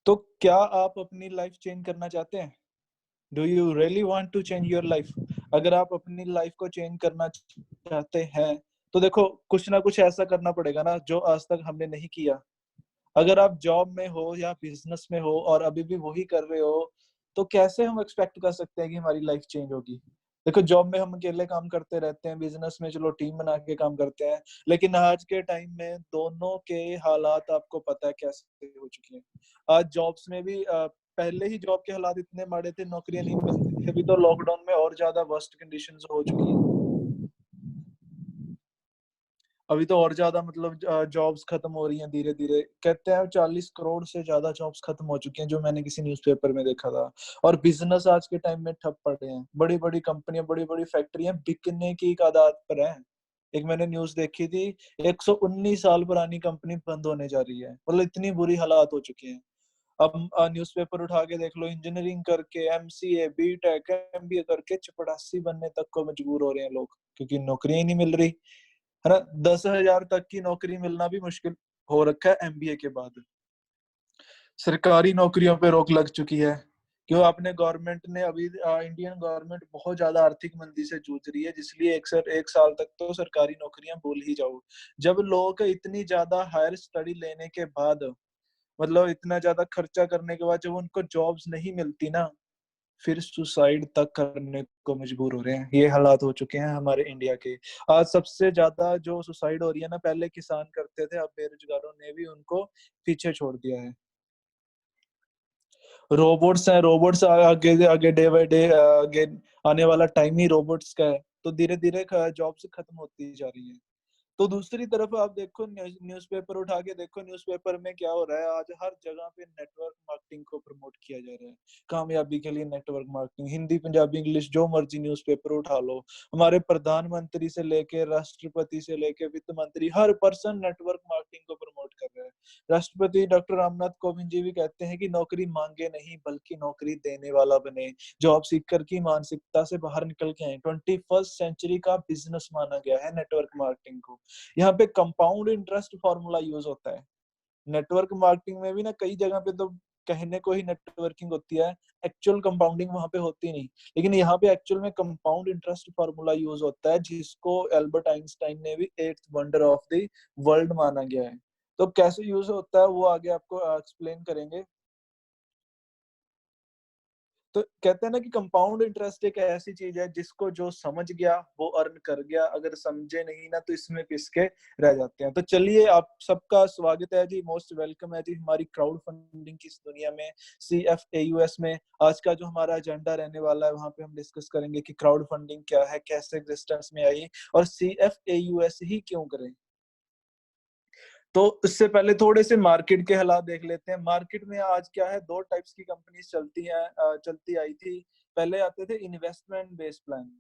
तो क्या आप अपनी लाइफ चेंज करना चाहते हैं? Do you really want to change your life? अगर आप अपनी लाइफ को चेंज करना चाहते हैं तो देखो, कुछ ना कुछ ऐसा करना पड़ेगा ना जो आज तक हमने नहीं किया। अगर आप जॉब में हो या बिजनेस में हो और अभी भी वही कर रहे हो, तो कैसे हम एक्सपेक्ट कर सकते हैं कि हमारी लाइफ चेंज होगी? देखो, जॉब में हम अकेले काम करते रहते हैं, बिजनेस में चलो टीम बना के काम करते हैं, लेकिन आज के टाइम में दोनों के हालात आपको पता है कैसे हो चुके हैं। आज जॉब्स में भी पहले ही जॉब के हालात इतने माड़े थे, नौकरियां नहीं मिलती थी, अभी तो लॉकडाउन में और ज्यादा वर्स्ट कंडीशंस हो चुकी हैं। अभी तो और ज्यादा मतलब जॉब्स खत्म हो रही हैं धीरे धीरे। कहते हैं 40 करोड़ से ज्यादा जॉब्स खत्म हो चुकी हैं, जो मैंने किसी न्यूज़पेपर में देखा था। और बिजनेस आज के टाइम में ठप पड़े हैं, बड़ी बड़ी कंपनियां, बड़ी बड़ी फैक्ट्रियां बिकने की कगार पर हैं। एक मैंने न्यूज देखी थी, 119 साल पुरानी कंपनी बंद होने जा रही है। मतलब इतनी बुरी हालात हो चुकी हैं। अब न्यूज़पेपर उठा के देख लो, इंजीनियरिंग करके, एमसीए, बीटेक, एमबीए करके चपड़ासी बनने तक को मजबूर हो रहे हैं लोग, क्योंकि नौकरी ही नहीं मिल रही, है ना। 10,000 तक की नौकरी मिलना भी मुश्किल हो रखा है एमबीए के बाद। सरकारी नौकरियों पे रोक लग चुकी है। क्यों? आपने गवर्नमेंट ने अभी इंडियन गवर्नमेंट बहुत ज्यादा आर्थिक मंदी से जूझ रही है, जिसलिए एक साल तक तो सरकारी नौकरियां भूल ही जाओ। जब लोग इतनी ज्यादा हायर स्टडी लेने के बाद, मतलब इतना ज्यादा खर्चा करने के बाद, जब उनको जॉब्स नहीं मिलती ना, फिर सुसाइड तक करने को मजबूर हो रहे हैं। ये हालात हो चुके हैं हमारे इंडिया के। आज सबसे ज्यादा जो सुसाइड हो रही है ना, पहले किसान करते थे, अब बेरोजगारों ने भी उनको पीछे छोड़ दिया है। रोबोट्स हैं, रोबोट्स आगे आगे डे बाय डे आगे आने वाला टाइम ही रोबोट्स का है, तो धीरे धीरे जॉब से खत्म होती जा रही है। तो दूसरी तरफ आप देखो, न्यूज़पेपर उठा के देखो, न्यूज़पेपर में क्या हो रहा है। आज हर जगह पे नेटवर्क मार्केटिंग को प्रमोट किया जा रहा है। कामयाबी के लिए network marketing, Hindi, Punjabi, English, जो मर्जी न्यूज़पेपर उठा लो, हमारे प्रधानमंत्री से लेके राष्ट्रपति से लेके वित्त मंत्री, हर पर्सन नेटवर्क मार्केटिंग को प्रमोट कर रहा है। राष्ट्रपति डॉक्टर रामनाथ कोविंद जी भी कहते हैं कि नौकरी मांगे नहीं, बल्कि नौकरी देने वाला बने। जॉब सीकर की मानसिकता से बाहर निकल के आए। 21st सेंचुरी का बिजनेस माना गया है नेटवर्क मार्केटिंग को। यहाँ पे कंपाउंड इंटरेस्ट फॉर्मूला यूज होता है। नेटवर्क मार्केटिंग में भी ना कई जगह पे तो कहने को ही नेटवर्किंग होती है, एक्चुअल कंपाउंडिंग वहां पे होती नहीं। लेकिन यहाँ पे एक्चुअल में कंपाउंड इंटरेस्ट फॉर्मूला यूज होता है, जिसको एल्बर्ट आइंस्टाइन ने भी eighth wonder of the world माना गया है। तो कैसे यूज होता है वो आगे आपको एक्सप्लेन करेंगे। तो कहते हैं ना कि कंपाउंड इंटरेस्ट एक ऐसी चीज है जिसको जो समझ गया वो अर्न कर गया, अगर समझे नहीं ना तो इसमें पिस के रह जाते हैं। तो चलिए, आप सबका स्वागत है जी, मोस्ट वेलकम है जी हमारी क्राउड फंडिंग की इस दुनिया में, CFAUS में। आज का जो हमारा एजेंडा रहने वाला है, वहां पे हम डिस्कस करेंगे कि क्राउड फंडिंग क्या है, कैसे एग्जिस्टेंस में आई, और CFAUS ही क्यों करें। तो इससे पहले थोड़े से मार्केट के हालात देख लेते हैं। मार्केट में आज क्या है, दो टाइप्स की कंपनीज चलती आई थी। पहले आते थे investment based plan.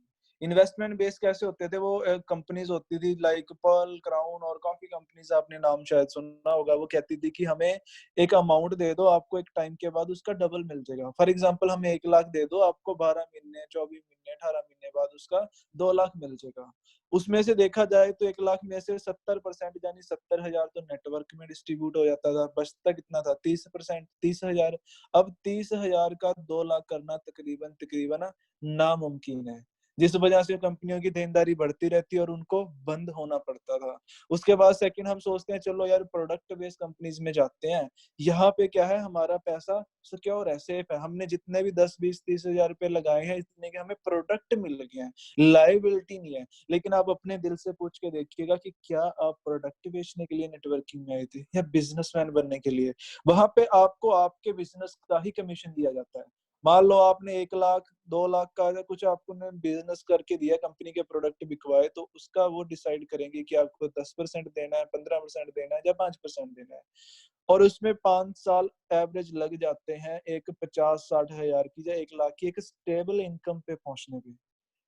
Investment based कैसे होते थे? वो कंपनीज होती थी लाइक पर्ल, क्राउन और काफी कंपनीज, आपने नाम शायद सुना होगा। वो कहती थी कि हमें एक अमाउंट दे दो, आपको एक टाइम के बाद उसका डबल मिल जाएगा। फॉर एग्जाम्पल, हमें 1 लाख दे दो, आपको 12 महीने, 24 महीने, 18 महीने बाद उसका 2 लाख मिल जाएगा। उसमें से देखा जाए तो 1 लाख में से 70% यानी 70,000 तो नेटवर्क में डिस्ट्रीब्यूट हो जाता था, बचता कितना था? 30%, 30,000। अब 30,000 का 2 लाख करना तकरीबन तकरीबन नामुमकिन है, जिस वजह से कंपनियों की देनदारी बढ़ती रहती है और उनको बंद होना पड़ता था। उसके बाद सेकंड हम सोचते हैं चलो यार प्रोडक्ट बेस्ड कंपनीज में जाते हैं। यहाँ पे क्या है, हमारा पैसा सिक्योर है, सेफ है। हमने जितने भी 10, 20, 30 हजार रुपए लगाए हैं, इतने के हमें प्रोडक्ट मिल गए हैं, लाइबिलिटी नहीं है। लेकिन आप अपने दिल से पूछ के देखिएगा कि क्या आप प्रोडक्ट बेचने के लिए नेटवर्किंग में आए थे या बिजनेसमैन बनने के लिए? वहां पे आपको आपके बिजनेस का ही कमीशन दिया जाता है। मान लो आपने 1 लाख, 2 लाख का अगर कुछ आपको बिजनेस करके दिया, कंपनी के प्रोडक्ट बिकवाए, तो उसका वो डिसाइड करेंगे कि आपको 10% देना है, 15% देना है या 5% देना है। और उसमें 5 साल एवरेज लग जाते हैं एक 50-60 हजार की या 1 लाख की एक स्टेबल इनकम पे पहुंचने पे।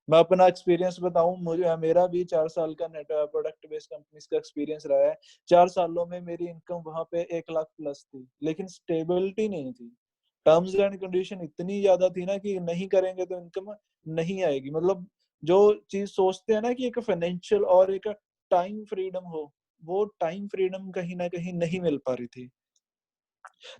मैं अपना एक्सपीरियंस बताऊं, मुझे मेरा भी 4 साल का नेट प्रोडक्ट बेस्ड कंपनीज का एक्सपीरियंस रहा है। 4 सालों में मेरी इनकम वहां पे 1 लाख प्लस थी, लेकिन स्टेबिलिटी नहीं थी। टर्म्स एंड कंडीशन इतनी ज्यादा थी ना कि नहीं करेंगे तो इनकम नहीं आएगी। मतलब जो चीज सोचते हैं ना कि एक फाइनेंशियल और एक टाइम फ्रीडम हो, वो टाइम फ्रीडम कहीं ना कहीं नहीं मिल पा रही थी।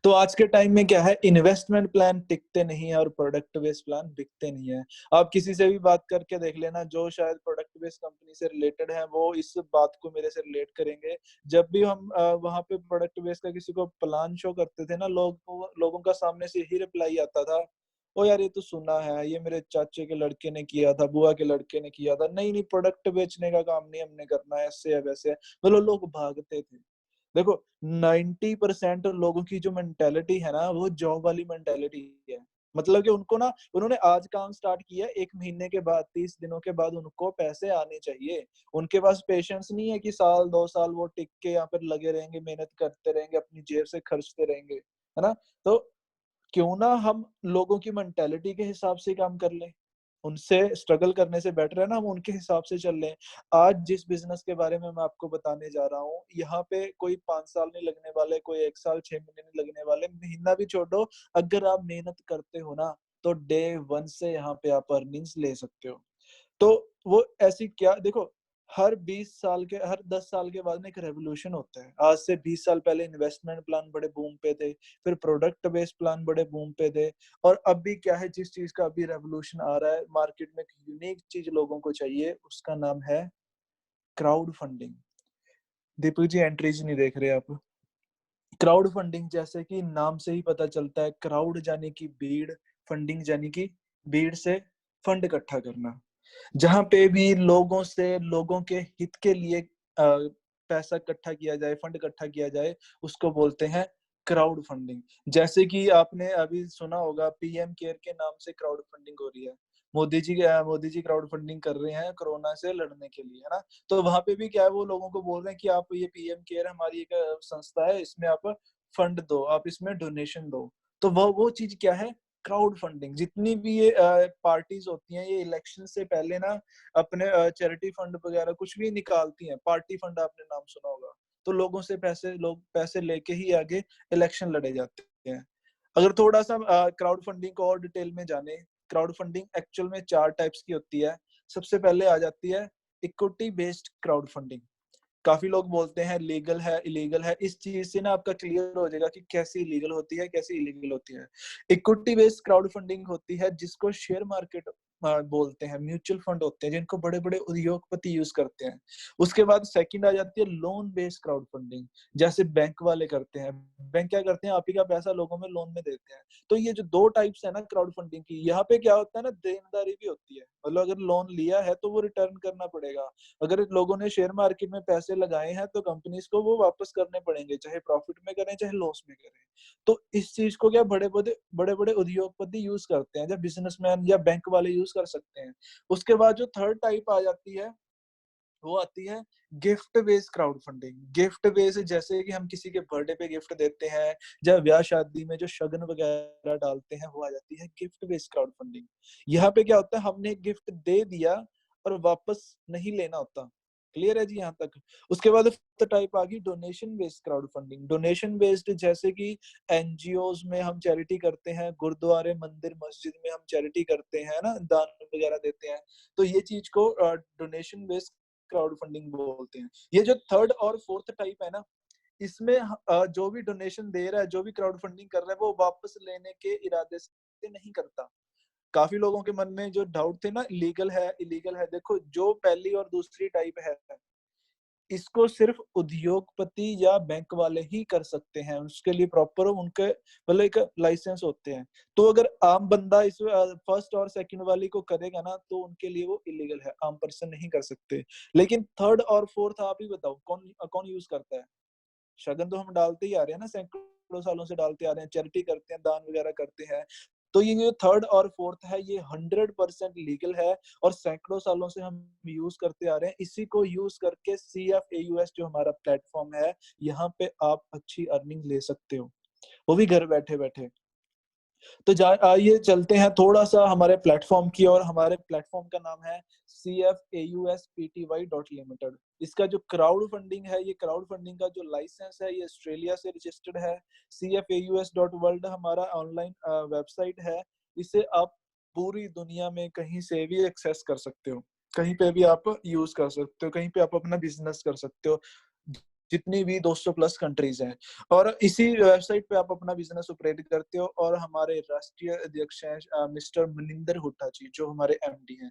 तो आज के टाइम में क्या है, इन्वेस्टमेंट प्लान टिकते नहीं है और प्रोडक्ट बेस्ड प्लान बिकते नहीं है। आप किसी से भी बात करके देख लेना, जो शायद प्रोडक्ट बेस्ड कंपनी से रिलेटेड है, वो इस बात को मेरे से रिलेट करेंगे। जब भी हम वहां पे प्रोडक्ट बेस्ड का किसी को प्लान शो करते थे ना, लोगों का सामने से यही रिप्लाई आता था, ओ यार ये तो सुना है, ये मेरे चाचे के लड़के ने किया था, बुआ के लड़के ने किया था, नहीं नहीं प्रोडक्ट बेचने का काम नहीं हमने करना है, ऐसे है वैसे है। मतलब लोग भागते थे। देखो 90% लोगों की जो मेंटेलिटी है ना, वो जॉब वाली मेंटेलिटी है। मतलब कि उनको ना, उन्होंने आज काम स्टार्ट किया, 1 महीने के बाद, 30 दिनों के बाद उनको पैसे आने चाहिए। उनके पास पेशेंस नहीं है कि साल 2 साल वो टिक के यहाँ पर लगे रहेंगे, मेहनत करते रहेंगे, अपनी जेब से खर्चते रहेंगे, है ना। तो क्यों ना हम लोगों की मेंटेलिटी के हिसाब से काम कर लें। उनसे स्ट्रगल करने से बेटर है ना हम उनके हिसाब से चल लें। आज जिस बिजनेस के बारे में मैं आपको बताने जा रहा हूँ, यहाँ पे कोई 5 साल नहीं लगने वाले, कोई 1 साल 6 महीने नहीं लगने वाले, महीना भी छोड़ो। अगर आप मेहनत करते हो ना, तो डे 1 से यहाँ पे आप अर्निंग्स ले सकते हो। तो वो ऐसी क्या, देखो हर 10 साल के बाद में एक रेवोल्यूशन होता है। आज से 20 साल पहले इन्वेस्टमेंट प्लान बड़े बूम पे थे, फिर प्रोडक्ट बेस्ड प्लान बड़े बूम पे थे, और अब भी क्या है, जिस चीज का अभी रेवोल्यूशन आ रहा है मार्केट में, एक यूनिक चीज लोगों को चाहिए, उसका नाम है crowd funding. Deepak ji entries नहीं देख रहे आप। क्राउड फंडिंग, जैसे कि नाम से ही पता चलता है, क्राउड यानी कि भीड़, फंडिंग यानी कि भीड़ से फंड इकट्ठा करना। जहां पे भी लोगों से लोगों के हित के लिए पैसा इकट्ठा किया जाए, फंड इकट्ठा किया जाए, उसको बोलते हैं क्राउड फंडिंग। जैसे कि आपने अभी सुना होगा, पीएम केयर के नाम से क्राउड फंडिंग हो रही है। मोदी जी क्राउड फंडिंग कर रहे हैं कोरोना से लड़ने के लिए, है ना। तो वहां पे भी क्या है, वो लोगों को बोल रहे हैं कि आप ये पीएम केयर हमारी एक संस्था है, इसमें आप फंड दो, आप इसमें डोनेशन दो। तो वो चीज क्या है, क्राउड फंडिंग। जितनी भी ये पार्टीज होती हैं, ये इलेक्शन से पहले ना अपने चैरिटी फंड वगैरह कुछ भी निकालती हैं। पार्टी फंड आपने नाम सुना होगा। तो लोग पैसे लेके ही आगे इलेक्शन लड़े जाते हैं। अगर थोड़ा सा क्राउड फंडिंग को और डिटेल में जाने, क्राउड फंडिंग एक्चुअल में 4 टाइप्स की होती है। सबसे पहले आ जाती है इक्विटी बेस्ड क्राउड फंडिंग। काफी लोग बोलते हैं लीगल है, इलीगल है। इस चीज से ना आपका क्लियर हो जाएगा कि कैसी इलीगल होती है, कैसी इलीगल होती है। इक्विटी बेस्ड क्राउड फंडिंग होती है जिसको शेयर मार्केट बोलते हैं, म्यूचुअल फंड होते हैं जिनको बड़े बड़े उद्योगपति यूज करते हैं। उसके बाद सेकंड आ जाती है लोन बेस्ड क्राउड फंडिंग, जैसे बैंक वाले करते हैं। बैंक क्या करते हैं, आप ही का पैसा लोगों में लोन में देते हैं। तो ये जो 2 टाइप्स है ना क्राउड फंडिंग की, यहाँ पे क्या होता है ना, देनदारी भी होती है। मतलब अगर लोन लिया है तो वो रिटर्न करना पड़ेगा। अगर लोगों ने शेयर मार्केट में पैसे लगाए हैं तो कंपनीज को वो वापस करने पड़ेंगे, चाहे प्रॉफिट में करें चाहे लॉस में करें। तो इस चीज को क्या बड़े बड़े उद्योगपति यूज करते हैं, या बिजनेसमैन या बैंक वाले यूज कर सकते हैं। उसके बाद जो थर्ड टाइप आ जाती है, वो आती है gift based crowd funding. Gift based, जैसे कि हम किसी के बर्थडे पे गिफ्ट देते हैं, या ब्याह शादी में जो शगन वगैरह डालते हैं, वो आ जाती है गिफ्ट बेस्ड क्राउड फंडिंग। यहाँ पे क्या होता है, हमने गिफ्ट दे दिया और वापस नहीं लेना होता। क्लियर है जी यहाँ तक। उसके बाद टाइप आ गई donation based crowd funding. Donation based, जैसे कि एनजीओज में हम चैरिटी करते हैं, गुरुद्वारे मंदिर मस्जिद में हम चैरिटी करते हैं ना, दान वगैरह देते हैं। तो ये चीज को डोनेशन बेस्ड क्राउड फंडिंग बोलते हैं। ये जो थर्ड और फोर्थ टाइप है ना, इसमें जो भी डोनेशन दे रहा है, जो भी क्राउड फंडिंग कर रहा है, वो वापस लेने के इरादे से नहीं करता। काफी लोगों के मन में जो डाउट थे ना, लीगल है इलीगल है, देखो जो पहली और दूसरी टाइप है, इसको सिर्फ उद्योगपति या बैंक वाले ही कर सकते हैं। उसके लिए प्रॉपर उनके मतलब एक लाइसेंस होते हैं। तो अगर आम बंदा इस फर्स्ट और सेकंड वाली को करेगा ना, तो उनके लिए वो इलीगल है, आम पर्सन नहीं कर सकते। लेकिन थर्ड और फोर्थ आप ही बताओ, कौन कौन यूज करता है। शगन तो हम डालते ही आ रहे हैं ना, सैकड़ों सालों से डालते आ रहे हैं, चैरिटी करते हैं, दान वगैरह करते हैं। तो ये जो थर्ड और फोर्थ है, ये 100% लीगल है, और सैकड़ों सालों से हम यूज करते आ रहे हैं। इसी को यूज करके CFAUS जो हमारा प्लेटफॉर्म है, यहाँ पे आप अच्छी अर्निंग ले सकते हो, वो भी घर बैठे बैठे। तो आइए चलते हैं थोड़ा सा हमारे प्लेटफॉर्म की, और हमारे प्लेटफॉर्म का नाम है CFAUSPTY.Limited। इसका जो क्राउड फंडिंग है, ये क्राउड फंडिंग का जो लाइसेंस है, ये ऑस्ट्रेलिया से रजिस्टर्ड है। CFAUS.World हमारा ऑनलाइन वेबसाइट है। इसे आप पूरी दुनिया में कहीं से भी एक्सेस कर सकते हो, कहीं पे भी आप यूज कर सकते हो, कहीं पे आप अपना बिजनेस कर सकते हो। जितनी भी 200 प्लस कंट्रीज हैं। और इसी वेबसाइट पे आप अपना बिजनेस ऑपरेट करते हो। और हमारे राष्ट्रीय अध्यक्ष हैं मिस्टर मनिंदर हुड्डा जी, जो हमारे एमडी हैं।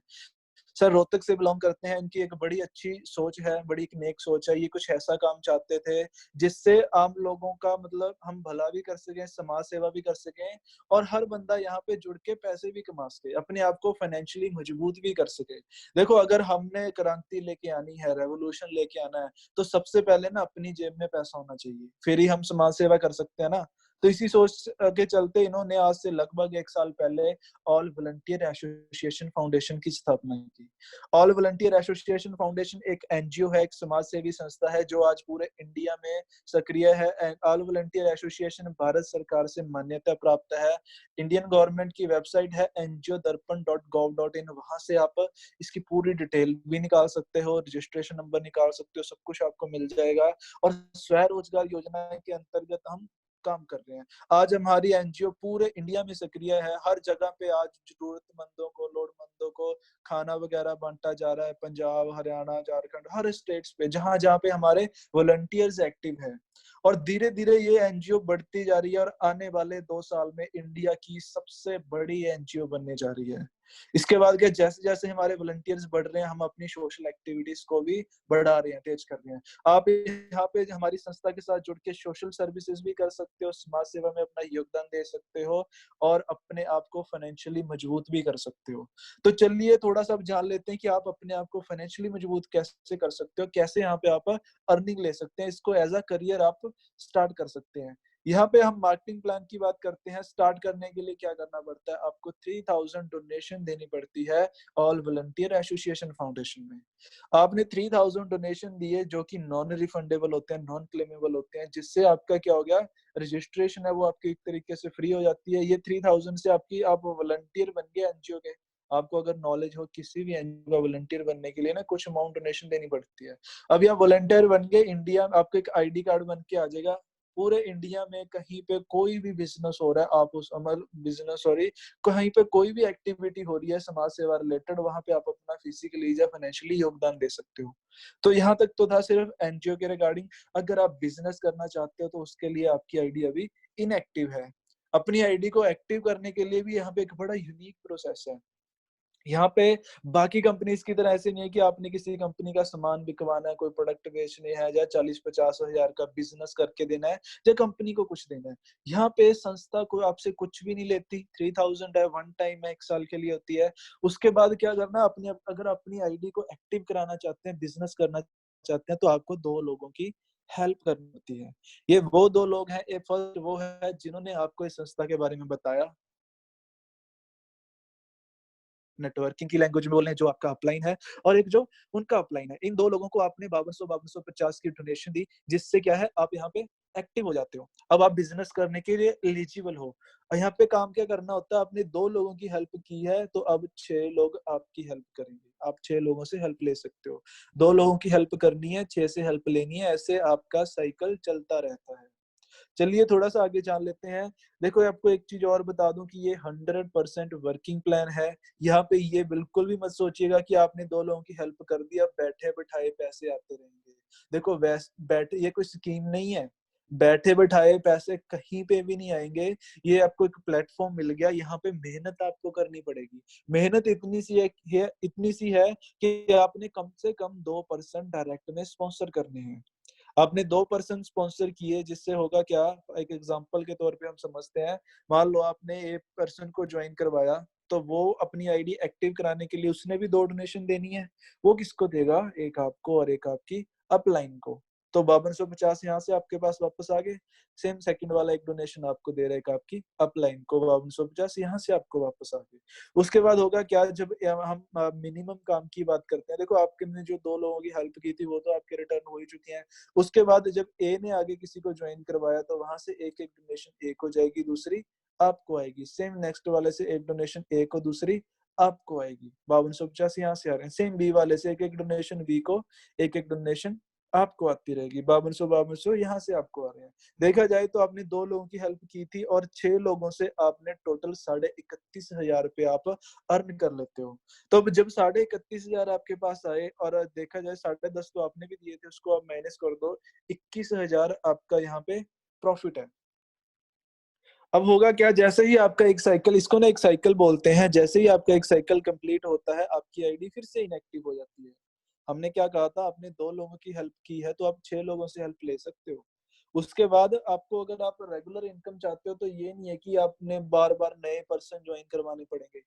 सर रोहतक से बिलोंग करते हैं। इनकी एक बड़ी अच्छी सोच है, बड़ी एक नेक सोच है। ये कुछ ऐसा काम चाहते थे जिससे आम लोगों का मतलब हम भला भी कर सकें, समाज सेवा भी कर सकें, और हर बंदा यहाँ पे जुड़ के पैसे भी कमा सके, अपने आप को फाइनेंशियली मजबूत भी कर सके। देखो, अगर हमने क्रांति लेके आनी है, रेवोल्यूशन लेके आना है, तो सबसे पहले ना अपनी जेब में पैसा होना चाहिए, फिर ही हम समाज सेवा कर सकते हैं ना। तो इसी सोच के चलते इन्होंने आज से लगभग 1 साल पहले ऑल वॉलंटियर एसोसिएशन फाउंडेशन की स्थापना की। ऑल वॉलंटियर एसोसिएशन फाउंडेशन एक एनजीओ है, एक समाज सेवी संस्था है जो आज पूरे इंडिया में सक्रिय है। ऑल वॉलंटियर एसोसिएशन भारत सरकार से मान्यता प्राप्त है। इंडियन गवर्नमेंट की वेबसाइट है NGOdarpan.gov.in। वहां से आप इसकी पूरी डिटेल भी निकाल सकते हो, रजिस्ट्रेशन नंबर निकाल सकते हो, सब कुछ आपको मिल जाएगा। और स्वरोजगार योजना के अंतर्गत हम काम कर रहे हैं। आज हमारी एनजीओ पूरे इंडिया में सक्रिय है। हर जगह पे आज जरूरतमंदों को, लोड़मंदों को खाना वगैरह बांटा जा रहा है। पंजाब, हरियाणा, झारखंड, हर स्टेट्स पे जहां जहां पे हमारे वॉलंटियर्स एक्टिव हैं। और धीरे धीरे ये एनजीओ बढ़ती जा रही है और आने वाले 2 साल में इंडिया की सबसे बड़ी एनजीओ बनने जा रही है। इसके बाद क्या, जैसे जैसे हमारे वॉलंटियर्स बढ़ रहे हैं, हम अपनी सोशल एक्टिविटीज को भी बढ़ा रहे हैं, तेज कर रहे हैं। आप यहाँ पे हमारी संस्था के साथ जुड़ के सोशल सर्विसेज भी कर सकते हो, समाज सेवा में अपना योगदान दे सकते हो, और अपने आप को फाइनेंशियली मजबूत भी कर सकते हो। तो चलिए थोड़ा सा अब जान लेते हैं कि आप अपने आप को फाइनेंशियली मजबूत कैसे कर सकते हो, कैसे यहाँ पे आप अर्निंग ले सकते हैं, इसको एज अ करियर आप स्टार्ट कर सकते हैं। यहाँ पे हम मार्केटिंग प्लान की बात करते हैं। स्टार्ट करने के लिए क्या करना पड़ता है, आपको 3000 डोनेशन देनी पड़ती है ऑल वॉलंटियर एसोसिएशन फाउंडेशन में। आपने 3000 डोनेशन दिए जो कि नॉन रिफंडेबल होते हैं, नॉन क्लेमेबल होते हैं, जिससे आपका क्या हो गया, रजिस्ट्रेशन है वो आपकी एक तरीके से फ्री हो जाती है। ये 3000 से आपकी, आप वॉलंटियर बन गए एनजीओ के। आपको अगर नॉलेज हो किसी भी एनजीओ का वॉलंटियर बनने के लिए ना, कुछ अमाउंट डोनेशन देनी पड़ती है। अभी आप वॉलंटियर बन गए, इंडिया आपको एक आईडी कार्ड बन के आ जाएगा। पूरे इंडिया में कहीं पे कोई भी बिजनेस हो रहा है, आप उस अमल बिजनेस, सॉरी, कहीं पे कोई भी एक्टिविटी हो रही है समाज सेवा रिलेटेड, वहां पे आप अपना फिजिकली या फाइनेंशियली योगदान दे सकते हो। तो यहाँ तक तो था सिर्फ एनजीओ के रिगार्डिंग। अगर आप बिजनेस करना चाहते हो तो उसके लिए आपकी आईडी अभी इनएक्टिव है। अपनी आईडी को एक्टिव करने के लिए भी यहाँ पे एक बड़ा यूनिक प्रोसेस है। यहाँ पे बाकी कंपनीज की तरह ऐसे नहीं है कि आपने किसी कंपनी का सामान बिकवाना है, कोई प्रोडक्ट बेचने है, या 40-50 हजार का बिजनेस करके देना है, या कंपनी को कुछ देना है। यहाँ पे संस्था को आपसे कुछ भी नहीं लेती। 3000 है, वन टाइम है, 1 साल के लिए होती है। उसके बाद क्या करना, अपनी अगर अपनी आईडी को एक्टिव कराना चाहते हैं, बिजनेस करना चाहते हैं, तो आपको 2 लोगों की हेल्प करनी होती है। ये वो 2 लोग हैं। एक फर्स्ट वो है जिन्होंने आपको इस संस्था के बारे में बताया, नेटवर्किंग की लैंग्वेज में बोल रहे हैं, जो आपका अपलाइन है, और एक जो उनका अपलाइन है। इन 2 लोगों को आपने 5250 की डोनेशन दी, जिससे क्या है, आप यहाँ पे एक्टिव हो जाते हो। अब आप बिजनेस करने के लिए एलिजिबल हो। और यहाँ पे काम क्या करना होता है, आपने 2 लोगों की हेल्प की है, तो अब 6 लोग आपकी हेल्प करेंगे। आप 6 लोगों से हेल्प ले सकते हो। 2 लोगों की हेल्प करनी है, 6 से हेल्प लेनी है, ऐसे आपका साइकिल चलता रहता है। चलिए थोड़ा सा आगे जान लेते हैं। देखो, आपको एक चीज और बता दूं कि ये 100% वर्किंग प्लान है। यहाँ पे ये बिल्कुल भी मत सोचिएगा कि आपने 2 लोगों की हेल्प कर दी, अब बैठे बैठाए पैसे आते रहेंगे। देखो, बैठे, ये कोई स्कीम नहीं है। बैठे बैठाए पैसे कहीं पे भी नहीं आएंगे। ये आपको एक प्लेटफॉर्म मिल गया, यहाँ पे मेहनत आपको करनी पड़ेगी। मेहनत इतनी सी है कि आपने कम से कम 2% डायरेक्ट में स्पॉन्सर करने हैं। आपने 2% स्पॉन्सर किए, जिससे होगा क्या, एक एग्जांपल के तौर पे हम समझते हैं। मान लो आपने एक पर्सन को ज्वाइन करवाया, तो वो अपनी आईडी एक्टिव कराने के लिए उसने भी 2 डोनेशन देनी है। वो किसको देगा, एक आपको और एक आपकी अपलाइन को। तो 5250 यहाँ से आपके पास वापस आ गए। सेम सेकंड वाला एक डोनेशन आपको दे रहा है, एक आपकी अपलाइन को 5250 यहाँ से आपको वापस आ गए। उसके बाद होगा क्या, जब हम मिनिमम काम की बात करते हैं, देखो आपने जो 2 लोगों की हेल्प की थी वो तो आपके रिटर्न हो ही चुकी है। उसके बाद जब ए ने आगे किसी को ज्वाइन करवाया, तो वहां से एक एक डोनेशन ए को जाएगी, दूसरी आपको आएगी। सेम नेक्स्ट वाले से एक डोनेशन ए को, दूसरी आपको आएगी। 5250 यहाँ से आ रहे हैं। सेम बी वाले से एक एक डोनेशन बी को, एक एक डोनेशन आपको आती रहेगी 5200 यहाँ से आपको आ रहे हैं। देखा जाए तो आपने 2 लोगों की हेल्प की थी और 6 लोगों से आपने टोटल 31,500 आप अर्न कर लेते हो। तो अब जब 31,500 आपके पास आए और देखा जाए 10.5 तो आपने भी दिए थे, उसको आप माइनस कर दो, 21,000 आपका यहाँ पे प्रॉफिट है। अब होगा क्या, जैसे ही आपका एक साइकिल, इसको ना एक साइकिल बोलते हैं, जैसे ही आपका एक साइकिल कंप्लीट होता है, आपकी आईडी फिर से इनएक्टिव हो जाती है। हमने क्या कहा था, आपने 2 लोगों की हेल्प की है तो आप 6 लोगों से हेल्प ले सकते हो। उसके बाद आपको, अगर आप रेगुलर इनकम चाहते हो, तो ये नहीं है कि आपने बार-बार नए पर्सन जॉइन करवाने पड़ेंगे।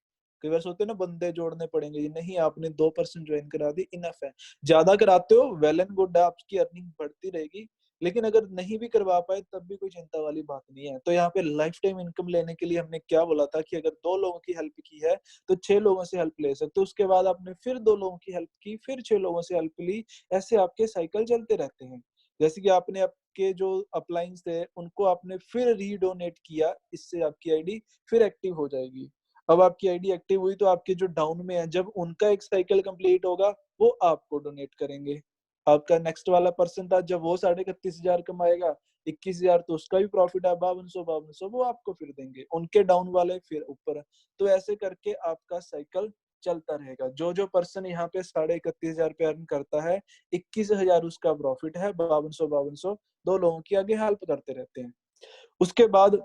कई बार सोचते हैं ना बंदे जोड़ने पड़ेंगे, नहीं, आपने 2 पर्सन जॉइन करा दी, इनफ है। ज़्यादा कराते हो वेल एंड गुड है, आपकी अर्निंग बढ़ती रहेगी। लेकिन अगर नहीं भी करवा पाए तब भी कोई चिंता वाली बात नहीं है। तो यहाँ पे लाइफ टाइम इनकम लेने के लिए हमने क्या बोला था कि अगर 2 लोगों की हेल्प की है तो 6 लोगों से हेल्प ले सकते हो। उसके बाद आपने फिर 2 लोगों की हेल्प की, फिर 6 लोगों से हेल्प ली, ऐसे आपके साइकिल चलते रहते हैं। जैसे कि आपने आपके जो अपलाइंस थे उनको आपने फिर रीडोनेट किया, इससे आपकी आईडी फिर एक्टिव हो जाएगी। अब आपकी आईडी एक्टिव हुई तो आपके जो डाउन में है, जब उनका एक साइकिल कंप्लीट होगा वो आपको डोनेट करेंगे। आपका नेक्स्ट वाला पर्सन था, जब वो 31,500 कमाएगा, 21,000 तो उसका भी प्रॉफिट है, 5200 वो आपको फिर देंगे, उनके डाउन वाले फिर ऊपर। तो ऐसे करके आपका साइकिल चलता रहेगा। जो जो पर्सन यहाँ पे 31,500 पे अर्न करता है, 21,000 उसका प्रॉफिट है, 5200 दो लोगों की आगे हेल्प करते रहते हैं। उसके बाद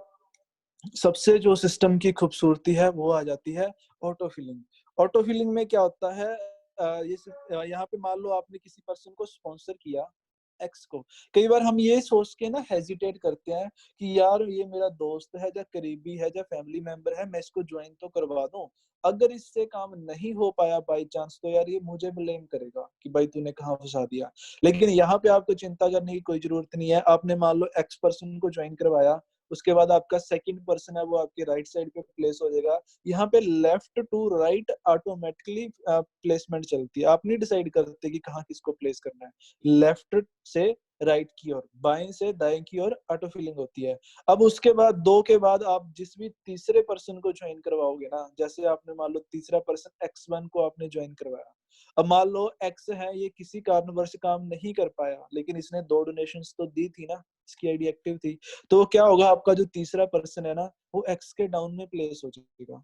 सबसे जो सिस्टम की खूबसूरती है वो आ जाती है ऑटो फिलिंग। ऑटो फिलिंग में क्या होता है, यहाँ पे मान लो आपने किसी पर्सन को स्पॉन्सर किया, एक्स को। कई बार हम ये सोच के ना हेजिटेट करते हैं कि यार ये मेरा दोस्त है या करीबी है या फैमिली मेंबर है, मैं इसको ज्वाइन तो करवा दूं। अगर इससे काम नहीं हो पाया बाई चांस, तो यार ये मुझे ब्लेम करेगा कि भाई तूने कहाँ फंसा दिया। लेकिन यहाँ पे आपको चिंता करने की कोई जरूरत नहीं है। आपने मान लो एक्स पर्सन को ज्वाइन करवाया, उसके बाद आपका सेकंड पर्सन है वो आपके राइट साइड पे प्लेस हो जाएगा। यहाँ पे left to right automatically placement चलती है, आप नहीं डिसाइड करते कि कहाँ किसको प्लेस करना है। लेफ्ट से राइट की ओर, बाएं से दाएं की ओर ऑटो फिलिंग होती है। अब उसके बाद 2 के बाद आप जिस भी तीसरे पर्सन को ज्वाइन करवाओगे ना, जैसे आपने मान लो तीसरा पर्सन X1 को आपने ज्वाइन करवाया। अब मान लो एक्स है, ये किसी कारणवश काम नहीं कर पाया, लेकिन इसने 2 डोनेशंस तो दी थी ना, इसकी आईडी एक्टिव थी। तो क्या होगा, आपका जो तीसरा पर्सन है ना, वो एक्स के डाउन में प्लेस हो जाएगा।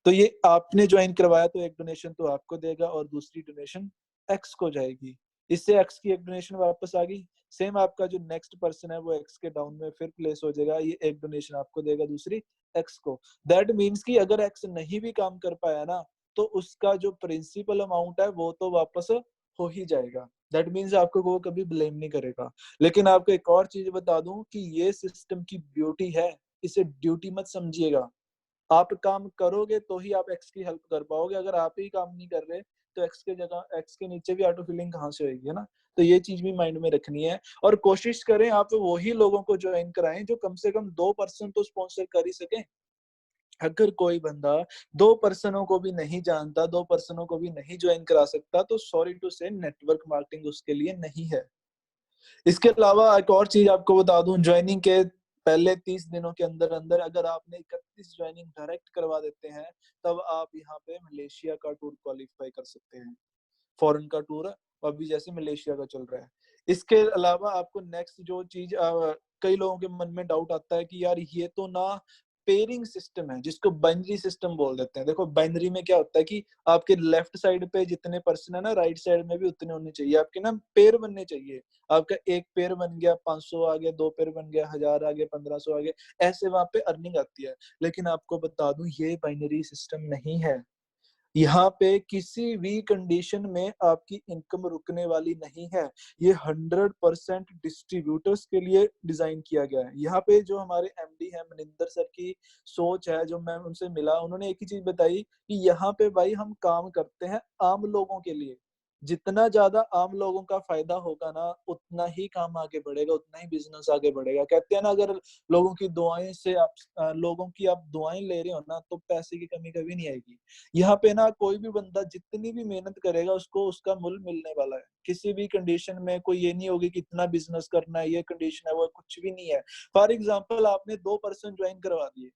तो ये आपने ज्वाइन करवाया तो एक डोनेशन तो आपको देगा और दूसरी डोनेशन एक्स को जाएगी। इससे एक्स की एक डोनेशन वापस आ गई। सेम आपका जो नेक्स्ट पर्सन है वो एक्स के डाउन में फिर प्लेस हो जाएगा, ये एक डोनेशन आपको देगा, दूसरी एक्स को। दैट मीन्स कि अगर एक्स नहीं भी काम कर पाया ना, तो उसका जो प्रिंसिपल अमाउंट है वो तो वापस हो ही जाएगा। दैट मीन्स आपको वो कभी ब्लेम नहीं करेगा। लेकिन आपको एक और चीज बता दूं कि ये सिस्टम की ब्यूटी है, इसे ड्यूटी मत समझिएगा। आप काम करोगे तो ही आप एक्स की हेल्प कर पाओगे। अगर आप ही काम नहीं कर रहे तो एक्स के जगह, एक्स के नीचे भी ऑटो फिलिंग कहाँ से होगी, है ना। तो ये चीज भी माइंड में रखनी है और कोशिश करें आप वही लोगों को ज्वाइन कराएं जो कम से कम 2% तो स्पॉन्सर कर ही सके। अगर कोई बंदा 2 पर्सनों को भी नहीं जानता, 2 पर्सनों को भी नहीं ज्वाइन करा सकता, तो सॉरी टू से नेटवर्क मार्केटिंग उसके लिए नहीं है। इसके अलावा एक और चीज आपको बता दूं, ज्वाइनिंग के पहले 30 दिनों के अंदर अंदर अगर आपने 31 ज्वाइनिंग डायरेक्ट करवा देते हैं, तब आप यहाँ पे मलेशिया का टूर क्वालिफाई कर सकते हैं। फॉरेन का टूर अभी जैसे मलेशिया का चल रहा है। इसके अलावा आपको नेक्स्ट जो चीज, कई लोगों के मन में डाउट आता है कि यार ये तो ना पेयरिंग सिस्टम है, जिसको बाइनरी सिस्टम बोल देते हैं। देखो बाइनरी में क्या होता है कि आपके लेफ्ट साइड पे जितने पर्सन है ना, राइट साइड में भी उतने होने चाहिए। आपके ना पेयर बनने चाहिए। आपका एक पेयर बन गया 500 आ गया, 2 पेयर बन गया 1000 आ गया, 1500 आ गया, ऐसे वहां पे अर्निंग आती है। लेकिन आपको बता दूं ये बाइनरी सिस्टम नहीं है। यहाँ पे किसी भी कंडीशन में आपकी इनकम रुकने वाली नहीं है। ये 100% डिस्ट्रीब्यूटर्स के लिए डिजाइन किया गया है। यहाँ पे जो हमारे एमडी है मनिंदर सर की सोच है, जो मैं उनसे मिला, उन्होंने एक ही चीज बताई कि यहाँ पे भाई हम काम करते हैं आम लोगों के लिए। जितना ज्यादा आम लोगों का फायदा होगा ना, उतना ही काम आगे बढ़ेगा, उतना ही बिजनेस आगे बढ़ेगा। कहते हैं ना, अगर लोगों की दुआएं से आप, लोगों की आप दुआएं ले रहे हो ना, तो पैसे की कमी कभी नहीं आएगी। यहाँ पे ना कोई भी बंदा जितनी भी मेहनत करेगा उसको उसका मूल मिलने वाला है। किसी भी कंडीशन में कोई ये नहीं होगी कि इतना बिजनेस करना है, ये कंडीशन है, वो कुछ भी नहीं है। फॉर एग्जाम्पल आपने 2 पर्सन ज्वाइन करवा दिए,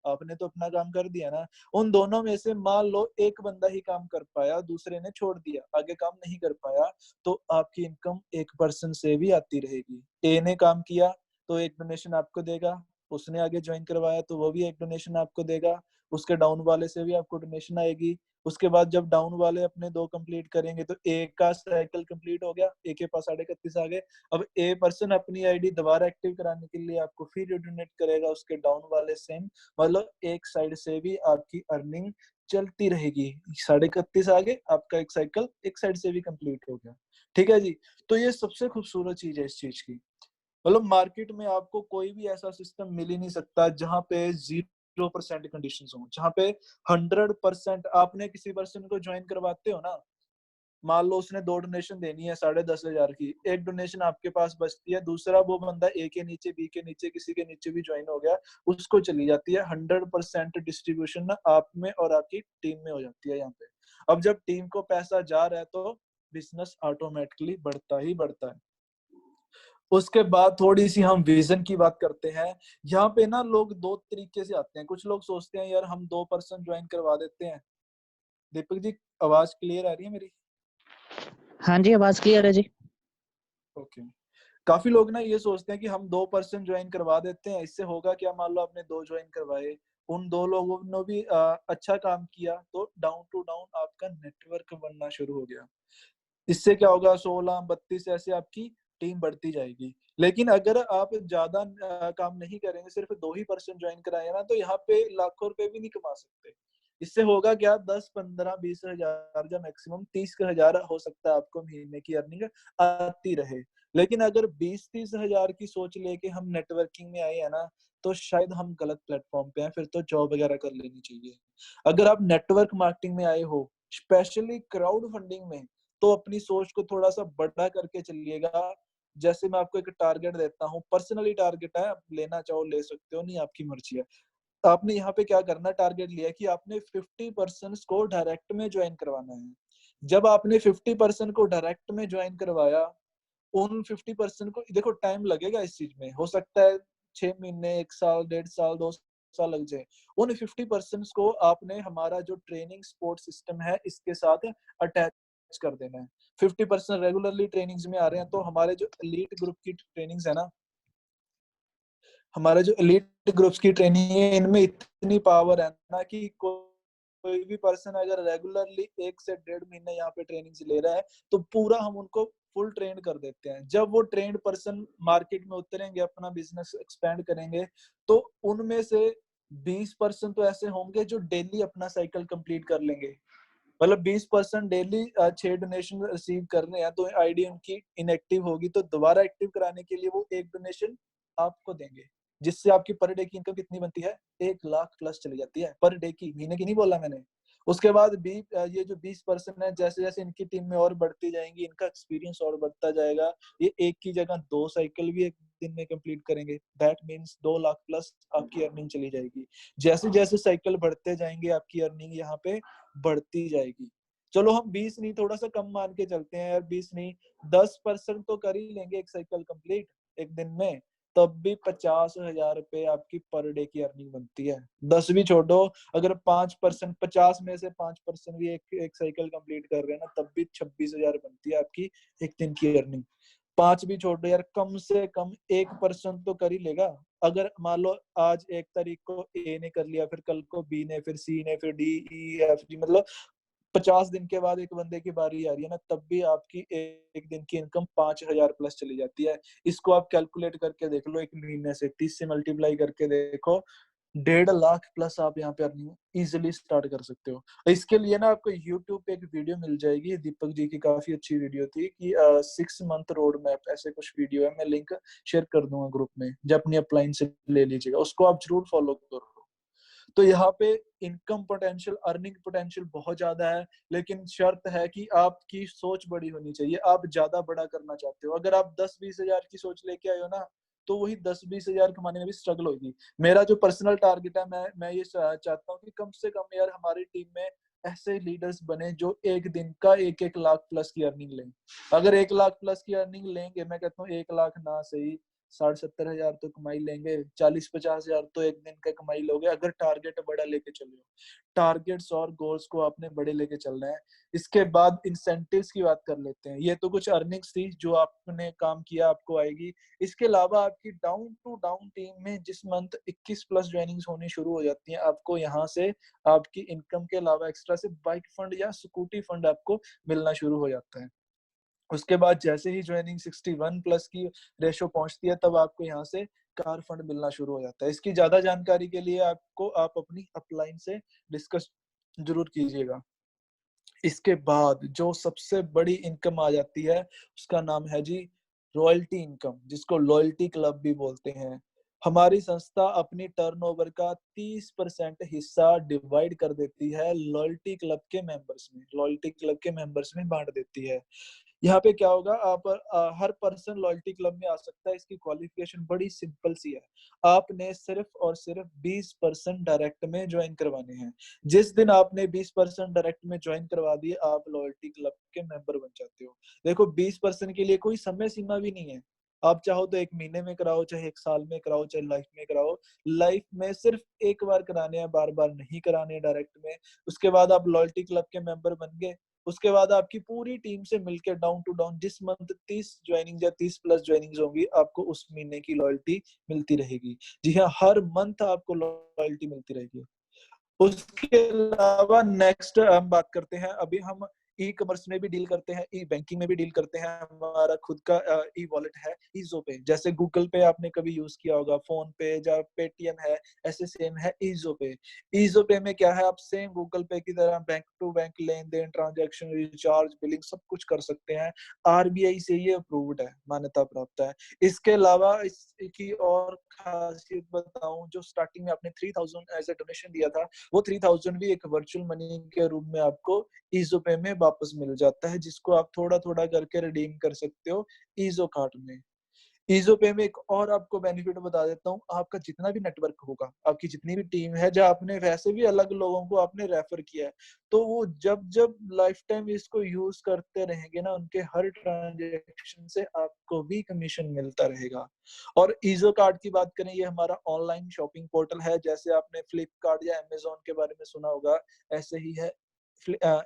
आपने तो अपना काम कर दिया ना। उन दोनों में से मान लो एक बंदा ही काम कर पाया, दूसरे ने छोड़ दिया, आगे काम नहीं कर पाया, तो आपकी इनकम 1% से भी आती रहेगी। ए ने काम किया तो एक डोनेशन आपको देगा, उसने आगे ज्वाइन करवाया तो वो भी एक डोनेशन आपको देगा, उसके डाउन वाले से भी आपको डोनेशन आएगी। उसके बाद जब डाउन वाले अपने 2 कंप्लीट करेंगे तो ए का साइकिल कंप्लीट हो गया, ए के पास 31.5 आ गए। अब ए पर्सन अपनी आईडी दोबारा एक्टिव कराने के लिए आपको फिर डोनेट करेगा उसके डाउन वाले सेम, मतलब एक साइड से भी आपकी अर्निंग चलती रहेगी। 31.5 आ गए, आपका एक साइकिल एक साइड से भी कंप्लीट हो गया। ठीक है जी। तो ये सबसे खूबसूरत चीज है इस चीज की, मतलब मार्केट में आपको कोई भी ऐसा सिस्टम मिल ही नहीं सकता जहां पे 0% कंडीशन हो, जहां पे 100% आपने किसी पर्सन को ज्वाइन करवाते हो ना, मान लो उसने 2 डोनेशन देनी है 10,500 की, एक डोनेशन आपके पास बचती है, दूसरा वो बंदा ए के नीचे बी के नीचे किसी के नीचे भी ज्वाइन हो गया, उसको चली जाती है। 100% डिस्ट्रीब्यूशन ना आप में और आपकी टीम में हो जाती है यहाँ पे। अब जब टीम को पैसा जा रहा है तो बिजनेस ऑटोमेटिकली बढ़ता ही बढ़ता है। उसके बाद थोड़ी सी हम विजन की बात करते हैं। यहाँ पे ना लोग 2 तरीके से आते हैं। कुछ लोग सोचते हैं यार हम 2 पर्सन ज्वाइन करवा देते हैं। दीपक जी, आवाज क्लियर आ रही है मेरी? हाँ जी, आवाज क्लियर है जी। ओके। काफी लोग ना ये सोचते हैं कि हम 2 पर्सन ज्वाइन करवा देते हैं, इससे होगा क्या, मान लो आपने 2 ज्वाइन करवाए, उन 2 लोगों ने भी अच्छा काम किया तो डाउन टू डाउन आपका नेटवर्क बनना शुरू हो गया। इससे क्या होगा, 16 32 ऐसे आपकी टीम बढ़ती जाएगी। लेकिन अगर आप ज्यादा काम नहीं करेंगे, सिर्फ 2 ही पर्सन ज्वाइन कराए ना, तो यहाँ पे लाखों रुपए भी नहीं कमा सकते। इससे होगा क्या, 10 15 20 हजार या मैक्सिमम 30 हजार हो सकता है आपको महीने की अर्निंग आती रहे। लेकिन अगर 20 30 हजार की सोच लेके हम नेटवर्किंग में आए हैं ना, तो शायद हम गलत प्लेटफॉर्म पे हैं, फिर तो जॉब वगैरह कर लेनी चाहिए। अगर आप नेटवर्क मार्केटिंग में आए हो, स्पेशली क्राउड फंडिंग में, तो अपनी सोच को थोड़ा सा बड़ा करके चलिएगा। जैसे मैं आपको एक टारगेट देता हूँ, पर्सनली टारगेट है, आप लेना चाहो ले सकते हो, नहीं आपकी मर्जी है। आपने यहाँ पे क्या करना, टारगेट लिया कि आपने 50% को डायरेक्ट में ज्वाइन करवाना है। जब आपने 50% को डायरेक्ट में ज्वाइन करवाया, उन 50% को देखो, टाइम लगेगा इस चीज में, हो सकता है 6 महीने 1 साल 1.5 साल 2 साल लग जाए। उन 50% को आपने हमारा जो ट्रेनिंग सपोर्ट सिस्टम है इसके साथ अटैच कर देना है। 50% रेगुलरली ट्रेनिंग्स में आ रहे हैं, तो हमारे जो एलीट ग्रुप की ट्रेनिंग्स है ना, हमारे जो एलीट ग्रुप्स की ट्रेनिंग है, इनमें इतनी पावर है ना कि कोई भी पर्सन अगर रेगुलरली 1 से 1.5 महीने यहाँ पे ट्रेनिंग ले रहा है, तो पूरा हम उनको फुल ट्रेन कर देते हैं। जब वो ट्रेंड पर्सन मार्केट में उतरेंगे, अपना बिजनेस एक्सपेंड करेंगे, तो उनमें से 20% तो ऐसे होंगे जो डेली अपना साइकिल कंप्लीट कर लेंगे। मतलब 20% डेली 6 डोनेशन रिसीव कर रहे हैं, तो आईडी उनकी इनएक्टिव होगी, तो दोबारा एक्टिव कराने के लिए वो एक डोनेशन आपको देंगे, जिससे आपकी पर डे की इनकम कितनी बनती है, 1 लाख प्लस चली जाती है पर डे की, महीने की नहीं बोला मैंने। उसके बाद भी ये जो 20% है, जैसे जैसे इनकी टीम में और बढ़ती जाएंगी, इनका एक्सपीरियंस और बढ़ता जाएगा, ये एक की जगह 2 साइकिल भी एक दिन में कंप्लीट करेंगे। दैट मीन्स 2 लाख प्लस आपकी अर्निंग चली जाएगी। जैसे जैसे साइकिल बढ़ते जाएंगे, आपकी अर्निंग यहाँ पे बढ़ती जाएगी। चलो हम 20 नहीं, थोड़ा सा कम मान के चलते हैं यार, 20 नहीं 10% तो कर ही लेंगे एक साइकिल कंप्लीट एक दिन में, तब भी 50,000 रुपए आपकी पर डे की अर्निंग बनती है। 10 भी छोड़ो, अगर 5%, 50 में से 5% भी एक साइकिल कंप्लीट कर रहे हैं ना, तब भी 26,000 बनती है आपकी एक दिन की अर्निंग। 5 भी छोड़ो यार, कम से कम 1% तो कर ही लेगा। अगर मान लो आज 1 तारीख को ए ने कर लिया, फिर कल को बी ने, फिर सी ने, फिर डी ई एफ जी, मतलब 50 दिन के बाद एक बंदे की बारी आ रही है ना, तब भी आपकी एक दिन की इनकम 5,000 प्लस चली जाती है। इसको आप कैलकुलेट करके देख लो, एक महीने से 30 से मल्टीप्लाई करके देखो, 1.5 लाख प्लस आप यहाँ पे अर्निंग इजिली स्टार्ट कर सकते हो। इसके लिए ना आपको यूट्यूब पे एक वीडियो मिल जाएगी, दीपक जी की काफी अच्छी वीडियो थी कि 6 मंथ रोड मैप, ऐसे कुछ वीडियो है, मैं लिंक शेयर कर दूंगा ग्रुप में, जब अपनी अपलाइन से ले लीजिएगा, उसको आप जरूर फॉलो करो। तो यहाँ पे इनकम पोटेंशियल, अर्निंग पोटेंशियल बहुत ज्यादा है, लेकिन शर्त है कि आपकी सोच बड़ी होनी चाहिए। आप ज्यादा बड़ा करना चाहते हो, अगर आप 10 20 हजार की सोच लेके आए हो ना, तो वही 10 20 हजार कमाने में भी स्ट्रगल होगी। मेरा जो पर्सनल टारगेट है, मैं ये चाहता हूँ कि कम से कम यार हमारी टीम में ऐसे लीडर्स बने जो एक दिन का 1 1 लाख प्लस की अर्निंग लें। अगर 1 लाख प्लस की अर्निंग लेंगे, मैं कहता हूँ 1 लाख ना सही 60-70 हजार तो कमाई लेंगे, 40-50 हजार तो एक दिन का कमाई लोगे अगर टारगेट बड़ा लेके चल रहे हो। टारगेट्स और गोल्स को आपने बड़े लेके चलना है। इसके बाद इंसेंटिव्स की बात कर लेते हैं। ये तो कुछ अर्निंग्स थी जो आपने काम किया आपको आएगी। इसके अलावा आपकी डाउन टू डाउन टीम में जिस मंथ 21 प्लस ज्वाइनिंग्स होनी शुरू हो जाती हैं, आपको यहाँ से आपकी इनकम के अलावा एक्स्ट्रा से बाइक फंड या स्कूटी फंड आपको मिलना शुरू हो जाता है। उसके बाद जैसे ही ज्वाइनिंग 61 प्लस की रेशो पहुंचती है, तब आपको यहाँ से कार फंड मिलना शुरू हो जाता है। इसकी ज्यादा जानकारी के लिए आप अपनी अपलाइन से डिस्कस जरूर कीजिएगा। इसके बाद जो सबसे बड़ी इनकम आ जाती है, उसका नाम है जी रॉयल्टी इनकम, जिसको लॉयल्टी क्लब भी बोलते हैं। हमारी संस्था अपनी टर्नओवर का 30% हिस्सा डिवाइड कर देती है लॉयल्टी क्लब के मेंबर्स में, लॉयल्टी क्लब के मेंबर्स में बांट देती है। यहाँ पे क्या होगा, आप हर पर्सन लॉयल्टी क्लब में आ सकता है। इसकी क्वालिफिकेशन बड़ी सिंपल सी है। आपने सिर्फ और सिर्फ 20% डायरेक्ट में ज्वाइन करवाने हैं। जिस दिन आपने 20% डायरेक्ट में ज्वाइन करवा दिए, आप लॉयल्टी क्लब के मेंबर बन जाते हो। देखो 20% के लिए कोई समय सीमा भी नहीं है। आप चाहो तो 1 महीने में कराओ, चाहे 1 साल में कराओ, चाहे लाइफ में कराओ। लाइफ में सिर्फ एक बार कराने हैं, बार बार नहीं कराने हैं डायरेक्ट में। उसके बाद आप लॉयल्टी क्लब के मेंबर बन गए। उसके बाद आपकी पूरी टीम से मिलकर डाउन टू डाउन जिस मंथ 30 ज्वाइनिंग या 30 प्लस ज्वाइनिंग होंगी, आपको उस महीने की लॉयल्टी मिलती रहेगी। जी हाँ, हर मंथ आपको लॉयल्टी मिलती रहेगी। उसके अलावा नेक्स्ट हम बात करते हैं, अभी हम ई कॉमर्स में भी डील करते हैं, ई बैंकिंग में भी डील करते हैं। हमारा खुद का ई वॉलेट है ईजो पे। जैसे गूगल पे आपने कभी यूज किया होगा, फोन पे या पेटीएम है, ऐसे सेम है ईजो पे। ईजो पे में क्या है, आप सेम गूगल पे की तरह बैंक टू बैंक लेन देन, ट्रांजेक्शन, रिचार्ज, बिलिंग सब कुछ कर सकते हैं। आरबीआई से ये अप्रूव्ड है, मान्यता प्राप्त है। इसके अलावा इसकी और खासियत बताऊं, जो स्टार्टिंग में आपने 3000 एज ए डोनेशन दिया था, वो 3000 भी एक वर्चुअल मनी के रूप में आपको ईजो पे में वापस मिल जाता है, जिसको आप थोड़ा थोड़ा करके रिडीम कर सकते हो ईजो कार्ड में। ईजो पे में एक और आपको बेनिफिट बता देता हूँ, आपका जितना भी नेटवर्क होगा, आपकी जितनी भी टीम है, जब आपने वैसे भी अलग लोगों को आपने रेफर किया है, तो वो जब जब लाइफ टाइम इसको यूज करते रहेंगे ना, उनके हर ट्रांजेक्शन से आपको भी कमीशन मिलता रहेगा। और ईजो कार्ड की बात करें, ये हमारा ऑनलाइन शॉपिंग पोर्टल है। जैसे आपने फ्लिपकार्ट या अमेजोन के बारे में सुना होगा, ऐसे ही है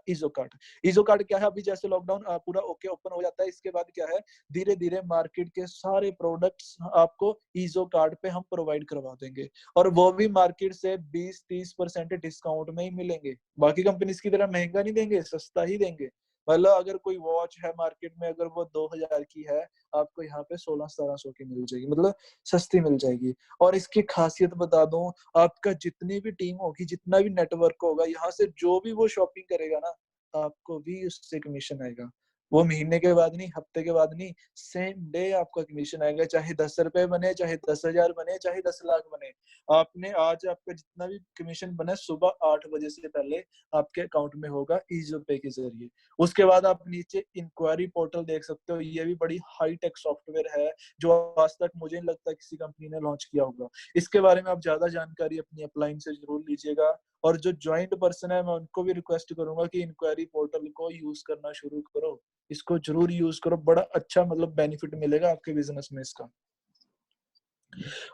ईजो कार्ड। ईजो कार्ड क्या है, अभी जैसे लॉकडाउन पूरा ओके ओपन हो जाता है, इसके बाद क्या है, धीरे धीरे मार्केट के सारे प्रोडक्ट्स आपको ईजो कार्ड पे हम प्रोवाइड करवा देंगे, और वो भी मार्केट से 20-30% डिस्काउंट में ही मिलेंगे। बाकी कंपनीज की तरह महंगा नहीं देंगे, सस्ता ही देंगे। मतलब अगर कोई वॉच है मार्केट में, अगर वो 2000 की है, आपको यहाँ पे 1600-1700 की मिल जाएगी, मतलब सस्ती मिल जाएगी। और इसकी खासियत बता दूं, आपका जितनी भी टीम होगी, जितना भी नेटवर्क होगा, यहाँ से जो भी वो शॉपिंग करेगा ना, आपको भी उससे कमीशन आएगा। वो महीने के बाद नहीं, हफ्ते के बाद नहीं, सेम डे आपका कमीशन आएगा। चाहे 10 रुपए बने, चाहे 10,000 बने, चाहे 10 लाख बने, आपने आज आपका जितना भी कमीशन बना, सुबह 8 बजे से पहले आपके अकाउंट में होगा ईजो पे के जरिए। उसके बाद आप नीचे इंक्वायरी पोर्टल देख सकते हो। ये भी बड़ी हाई टेक सॉफ्टवेयर है, जो आज तक मुझे नहीं लगता किसी कंपनी ने लॉन्च किया होगा। इसके बारे में आप ज्यादा जानकारी अपनी अपलाइन से जरूर लीजिएगा। और जो ज्वाइंट पर्सन है, मैं उनको भी रिक्वेस्ट करूंगा कि इंक्वायरी पोर्टल को यूज करना शुरू करो। इसको जरूर यूज करो, बड़ा अच्छा मतलब बेनिफिट मिलेगा आपके बिजनेस में इसका।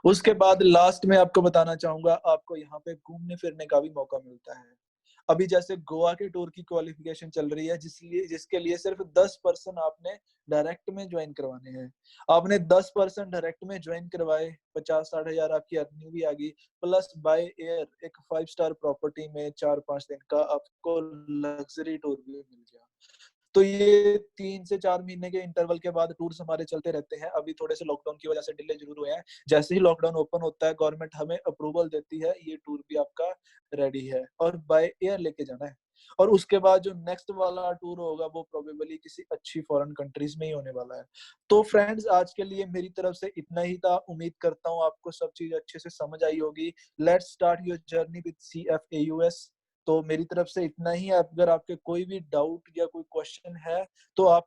उसके बाद लास्ट में आपको बताना चाहूंगा, आपको यहाँ पे घूमने फिरने का भी मौका मिलता है। अभी जैसे गोवा के टूर की क्वालिफिकेशन चल रही है, जिसके लिए सिर्फ 10% आपने डायरेक्ट में ज्वाइन करवाने हैं। आपने 10% डायरेक्ट में ज्वाइन करवाए, 50-60 हजार आपकी अर्निंग भी आ गई, प्लस बाय एयर एक 5 स्टार प्रॉपर्टी में 4-5 दिन का आपको लग्जरी टूर भी मिल गया। तो ये 3 से 4 महीने के इंटरवल के बाद टूर्स हमारे चलते रहते हैं। अभी थोड़े से लॉकडाउन की वजह से डिले जरूर हुए हैं। जैसे ही लॉकडाउन ओपन होता है, गवर्नमेंट हमें अप्रूवल देती है, ये टूर भी आपका रेडी है, और बाय एयर लेके जाना है। और उसके बाद जो नेक्स्ट वाला टूर होगा, वो प्रोबेबली किसी अच्छी फॉरेन कंट्रीज में ही होने वाला है। तो फ्रेंड्स, आज के लिए मेरी तरफ से इतना ही था। उम्मीद करता हूँ आपको सब चीज अच्छे से समझ आई होगी। Let's start your journey with CFAUS। तो मेरी तरफ से इतना ही है। अगर आपके कोई भी डाउट या कोई क्वेश्चन है, तो आप